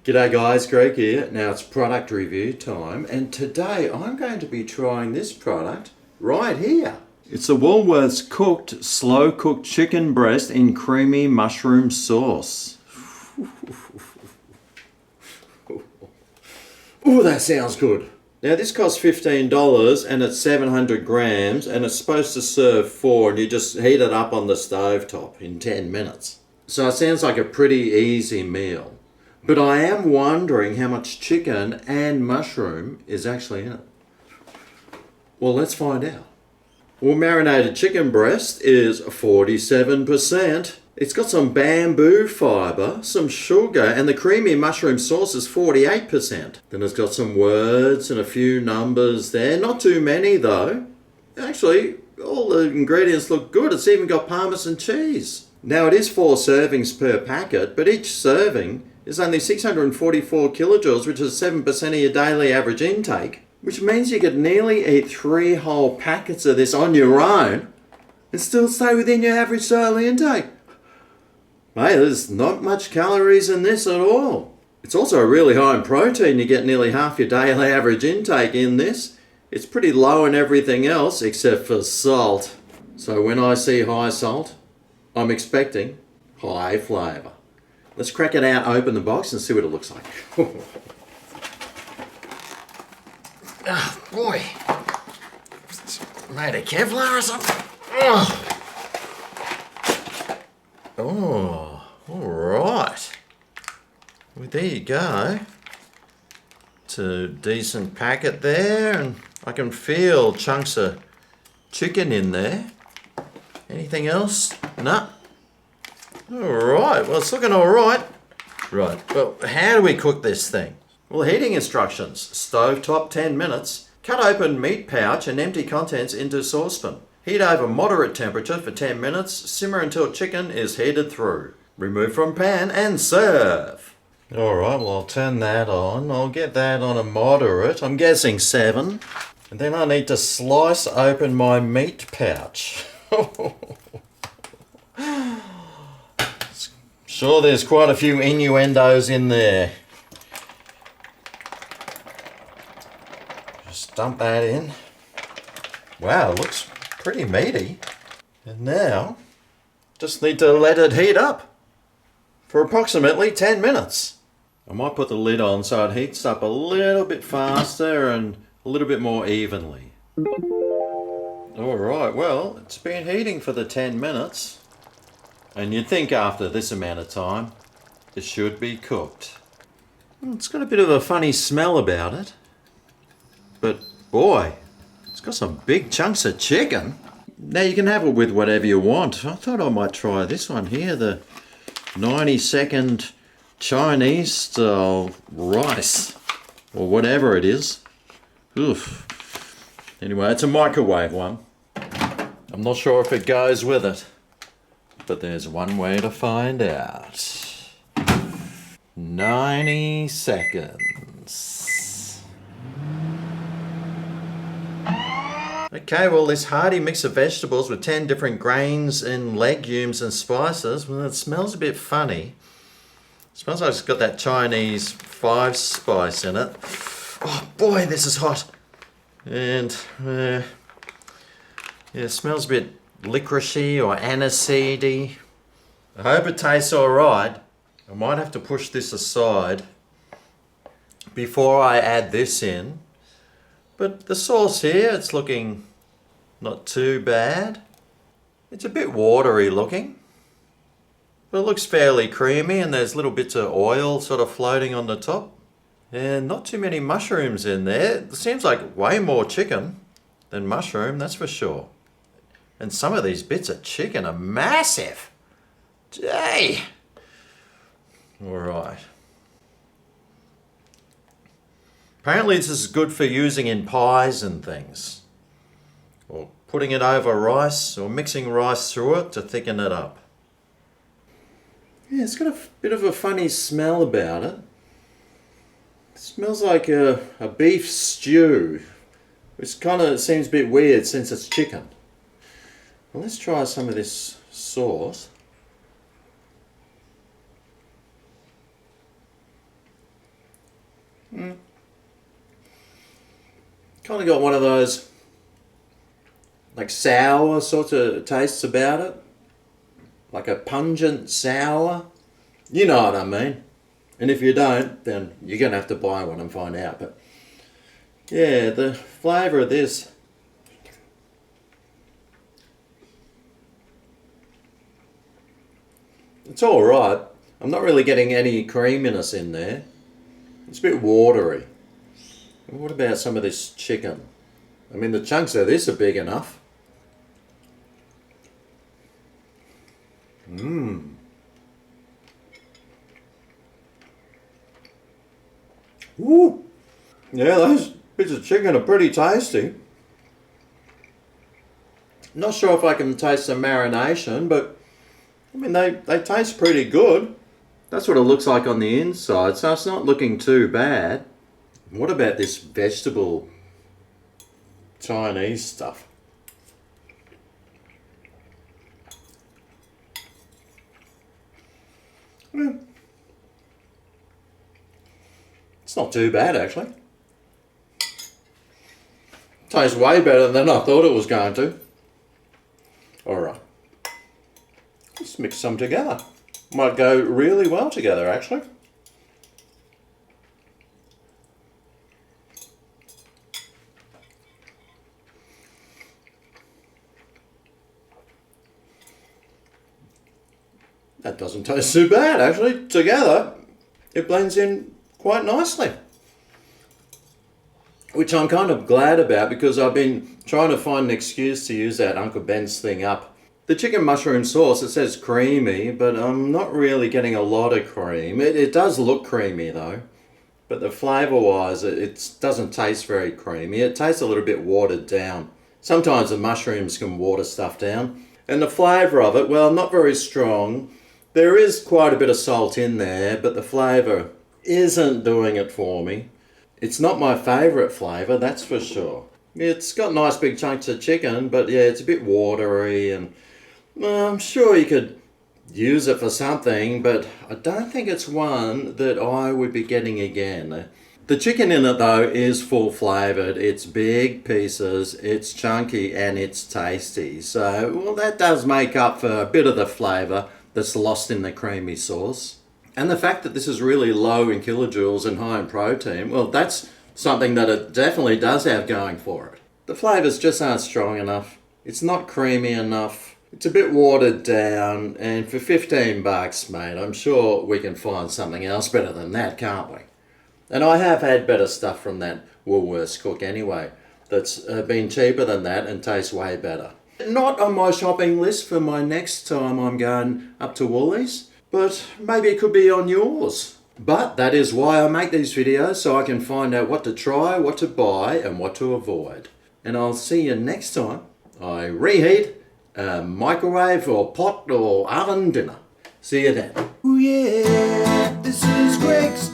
G'day guys, Greg here. Now it's product review time, and today I'm going to be trying this product right here. It's the Woolworths cooked, slow cooked chicken breast in creamy mushroom sauce. Oh, that sounds good. Now this costs $15 and it's 700 grams and it's supposed to serve 4 and you just heat it up on the stove top in 10 minutes. So it sounds like a pretty easy meal. But I am wondering how much chicken and mushroom is actually in it. Well, let's find out. Well, marinated chicken breast is 47%. It's got some bamboo fibre, some sugar, and the creamy mushroom sauce is 48%. Then it's got some words and a few numbers there. Not too many though. Actually, all the ingredients look good. It's even got Parmesan cheese. Now it is 4 servings per packet, but each serving is only 644 kilojoules, which is 7% of your daily average intake, which means you could nearly eat 3 whole packets of this on your own and still stay within your average daily intake. Hey, there's not much calories in this at all. It's also really high in protein. You get nearly half your daily average intake in this. It's pretty low in everything else except for salt. So when I see high salt, I'm expecting high flavour. Let's crack it out, open the box and see what it looks like. Oh boy, it's made of Kevlar or something. Oh, all right. Well, there you go. It's a decent packet there, and I can feel chunks of chicken in there. Anything else? No. All right, well, it's looking all right. Right, well, how do we cook this thing? Well, heating instructions. Stovetop 10 minutes. Cut open meat pouch and empty contents into saucepan. Heat over moderate temperature for 10 minutes. Simmer until chicken is heated through. Remove from pan and serve. All right, well, I'll turn that on. I'll get that on a moderate. I'm guessing 7. And then I need to slice open my meat pouch. Sure, there's quite a few innuendos in there. Just dump that in. Wow, it looks pretty meaty. And now, just need to let it heat up for approximately 10 minutes. I might put the lid on so it heats up a little bit faster and a little bit more evenly. Alright, well, it's been heating for the 10 minutes. And you'd think after this amount of time, it should be cooked. It's got a bit of a funny smell about it. But boy, it's got some big chunks of chicken. Now you can have it with whatever you want. I thought I might try this one here, the 90-second Chinese style rice, or whatever it is. Oof. Anyway, it's a microwave one. I'm not sure if it goes with it, but there's one way to find out. 90 seconds. Okay, well, this hearty mix of vegetables with 10 different grains and legumes and spices, well, it smells a bit funny. It smells like it's got that Chinese 5 spice in it. Oh boy, this is hot. And yeah, it smells a bit licoricey or aniseedy. I hope it tastes alright. I might have to push this aside before I add this in. But the sauce here, it's looking not too bad. It's a bit watery looking, but it looks fairly creamy and there's little bits of oil sort of floating on the top. And not too many mushrooms in there. It seems like way more chicken than mushroom, that's for sure. And some of these bits of chicken are massive. Gee. All right. Apparently this is good for using in pies and things. Or putting it over rice or mixing rice through it to thicken it up. Yeah, it's got a bit of a funny smell about it. It smells like a beef stew, which kind of seems a bit weird since it's chicken. Well, let's try some of this sauce. Kind of got one of those like sour sort of tastes about it. Like a pungent sour. You know what I mean. And if you don't, then you're going to have to buy one and find out. But yeah, the flavour of this. It's alright. I'm not really getting any creaminess in there. It's a bit watery. And what about some of this chicken? I mean, the chunks of this are big enough. Woo! Yeah, those bits of chicken are pretty tasty. Not sure if I can taste the marination, but I mean, they taste pretty good. That's what it looks like on the inside, so it's not looking too bad. What about this vegetable Chinese stuff? Well, it's not too bad, actually. Tastes way better than I thought it was going to. Alright. Let's mix some together. Might go really well together, actually. That doesn't taste too bad, actually. Together, it blends in quite nicely. Which I'm kind of glad about, because I've been trying to find an excuse to use that Uncle Ben's thing up. The chicken mushroom sauce, it says creamy, but I'm not really getting a lot of cream. It does look creamy though, but the flavour wise, it doesn't taste very creamy. It tastes a little bit watered down. Sometimes the mushrooms can water stuff down. And the flavour of it, well, not very strong. There is quite a bit of salt in there, but the flavour isn't doing it for me. It's not my favourite flavour, that's for sure. It's got nice big chunks of chicken, but yeah, it's a bit watery, and well, I'm sure you could use it for something, but I don't think it's one that I would be getting again. The chicken in it though is full flavoured. It's big pieces, it's chunky, and it's tasty. So, well, that does make up for a bit of the flavour that's lost in the creamy sauce. And the fact that this is really low in kilojoules and high in protein, well, that's something that it definitely does have going for it. The flavours just aren't strong enough. It's not creamy enough. It's a bit watered down, and for 15 bucks, mate, I'm sure we can find something else better than that, can't we? And I have had better stuff from that Woolworths cook anyway, that's been cheaper than that and tastes way better. Not on my shopping list for my next time I'm going up to Woolies, but maybe it could be on yours. But that is why I make these videos, so I can find out what to try, what to buy, and what to avoid. And I'll see you next time I reheat a microwave or pot or oven dinner. See you then. Ooh yeah, this is Greg's